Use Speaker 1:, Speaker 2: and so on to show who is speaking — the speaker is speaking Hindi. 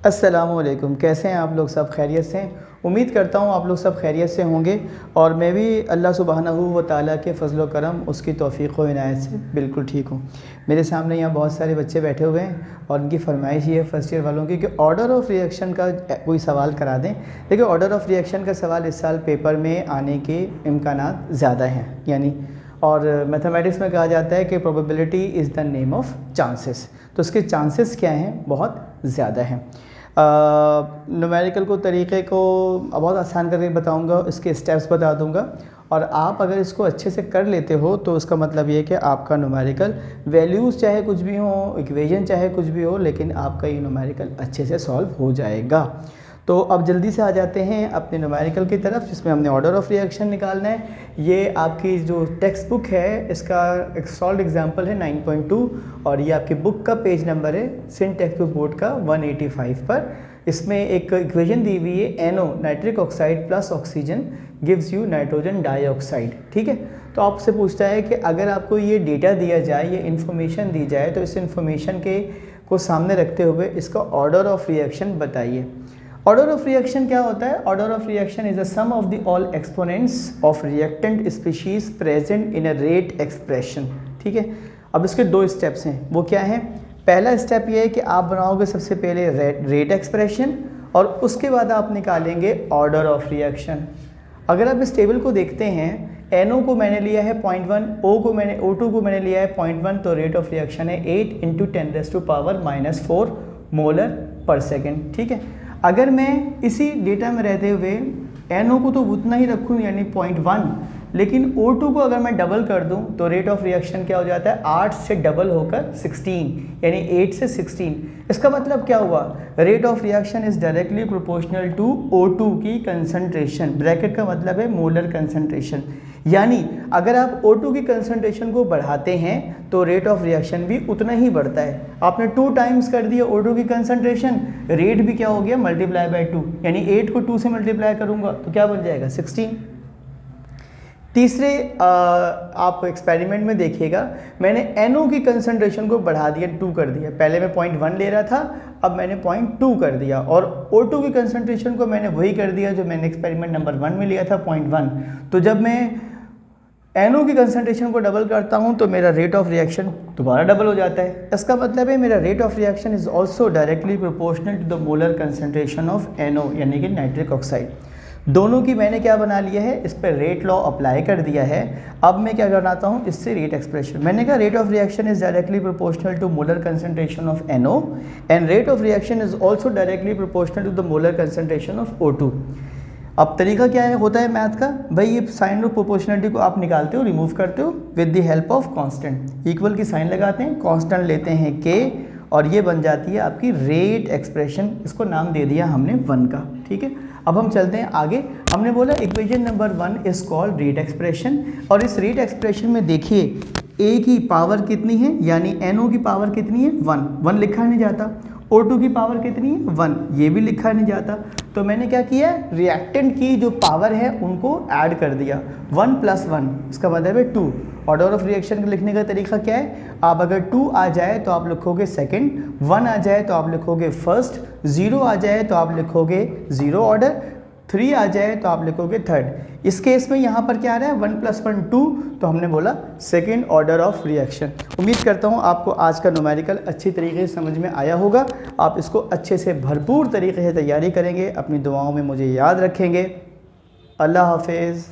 Speaker 1: अस्सलामुअलैकुम। कैसे हैं आप लोग? सब खैरियत से हैं? उम्मीद करता हूँ आप लोग सब खैरियत से होंगे और मैं भी अल्लाह सुब्हानहू व तआला के फ़ज़ल व करम उसकी तौफ़ीक़ व इनायत से बिल्कुल ठीक हूँ। मेरे सामने यहाँ बहुत सारे बच्चे बैठे हुए हैं और उनकी फ़रमाइश ये है फ़र्स्ट ईयर वालों की कि ऑर्डर ऑफ़ रिएक्शन का कोई सवाल करा दें। देखिए, ऑर्डर ऑफ़ रिएक्शन का सवाल इस साल पेपर में आने के इम्कानात ज़्यादा हैं, यानी और मैथमेटिक्स में कहा जाता है कि probability is the name of chances. तो इसके चांसेस क्या हैं? बहुत ज़्यादा हैं। न्यूमेरिकल को तरीक़े को बहुत आसान करके बताऊंगा, इसके स्टेप्स बता दूंगा और आप अगर इसको अच्छे से कर लेते हो तो उसका मतलब ये है कि आपका न्यूमेरिकल वैल्यूज़ चाहे कुछ भी हो, इक्वेशन चाहे कुछ भी हो, लेकिन आपका ये न्यूमेरिकल अच्छे से सॉल्व हो जाएगा। तो अब जल्दी से आ जाते हैं अपने न्यूमेरिकल की तरफ, जिसमें हमने ऑर्डर ऑफ़ रिएक्शन निकालना है। ये आपकी जो टेक्स्ट बुक है इसका एक सॉल्व एग्जांपल है 9.2 और ये आपकी बुक का पेज नंबर है सिन टेक्स्ट बुक बोर्ड का 185 पर। इसमें एक इक्वेशन दी हुई है, NO nitric oxide plus oxygen gives you nitrogen dioxide. ठीक है, तो आपसे पूछता है कि अगर आपको ये डेटा दिया जाए, ये इन्फॉर्मेशन दी जाए, तो इस इन्फॉर्मेशन के को सामने रखते हुए इसका ऑर्डर ऑफ़ रिएक्शन बताइए। ऑर्डर ऑफ रिएक्शन क्या होता है? Order of reaction is the sum of the all exponents of reactant species present in a rate expression. ठीक है, अब इसके दो स्टेप्स हैं, वो क्या है? पहला स्टेप ये है कि आप बनाओगे सबसे पहले रेट एक्सप्रेशन और उसके बाद आप निकालेंगे ऑर्डर ऑफ रिएक्शन। अगर आप इस टेबल को देखते हैं, NO को मैंने लिया है 0.1, O2 को मैंने लिया है 0.1, तो रेट ऑफ रिएक्शन है 8 × 10⁻⁻⁴ मोलर पर सेकेंड। ठीक है, अगर मैं इसी डेटा में रहते हुए NO को तो उतना ही रखूँ यानी 0.1, लेकिन O2 को अगर मैं डबल कर दूं तो रेट ऑफ रिएक्शन क्या हो जाता है? 8 से डबल होकर 16, यानी 8 से 16। इसका मतलब क्या हुआ? Rate of reaction is directly proportional to O2 की कंसंट्रेशन। ब्रैकेट का मतलब है मोलर कंसंट्रेशन, यानी अगर आप O2 की कंसंट्रेशन को बढ़ाते हैं तो रेट ऑफ रिएक्शन भी उतना ही बढ़ता है। आपने 2 टाइम्स कर दिया O2 की कंसंट्रेशन, रेट भी क्या हो गया? मल्टीप्लाई बाय 2, यानी 8 को 2 से मल्टीप्लाई करूंगा तो क्या बन जाएगा? 16। तीसरे आप एक्सपेरिमेंट में देखिएगा, मैंने NO की कंसंट्रेशन को बढ़ा दिया, 2 कर दिया। पहले मैं 0.1 ले रहा था, अब मैंने 0.2 कर दिया और O2 की कंसंट्रेशन को मैंने वही कर दिया जो मैंने एक्सपेरिमेंट नंबर 1 में लिया था, 0.1। तो जब मैं NO की कंसंट्रेशन को डबल करता हूं तो मेरा रेट ऑफ रिएक्शन दोबारा डबल हो जाता है। इसका मतलब है मेरा rate of reaction is also directly proportional to the molar concentration of NO यानी कि नाइट्रिक ऑक्साइड। दोनों की मैंने क्या बना लिया है? इस पर रेट लॉ अप्लाई कर दिया है। अब मैं क्या करना हूँ? इससे रेट एक्सप्रेशन, मैंने कहा rate of reaction is directly proportional to molar concentration of NO and rate of reaction is also directly proportional to the molar concentration of O2। अब तरीका क्या है होता है मैथ का? भाई ये साइन ऑफ प्रोपोर्शनलिटी को आप निकालते हो, रिमूव करते हो with the help of constant. Equal की साइन लगाते हैं, कांस्टेंट लेते हैं K और ये बन जाती है आपकी रेट एक्सप्रेशन। इसको नाम दे दिया हमने 1 का। ठीक है, अब हम चलते हैं आगे। हमने बोला equation number 1 is called rate expression और इस रेट एक्सप्रेशन में देखिए A की पावर कितनी है, यानी NO की पावर कितनी है? 1 लिखा नहीं जाता। O2 की पावर कितनी है? 1, ये भी लिखा नहीं जाता। तो मैंने क्या किया? रिएक्टेंट की जो पावर है उनको ऐड कर दिया, 1 + 1, इसका मतलब है 2। ऑर्डर ऑफ रिएक्शन को लिखने का तरीका क्या है? आप अगर 2 आ जाए तो आप लिखोगे सेकंड, 1 आ जाए तो आप लिखोगे फर्स्ट, 0 आ जाए तो आप लिखोगे 0 ऑर्डर, 3 आ जाए तो आप लिखोगे थर्ड। इस केस में यहाँ पर क्या आ रहा है? 1 + 1 2, तो हमने बोला सेकेंड ऑर्डर ऑफ रिएक्शन। उम्मीद करता हूँ आपको आज का न्यूमेरिकल अच्छी तरीके से समझ में आया होगा। आप इसको अच्छे से भरपूर तरीके से तैयारी करेंगे, अपनी दुआओं में मुझे याद रखेंगे। अल्लाह हाफिज़।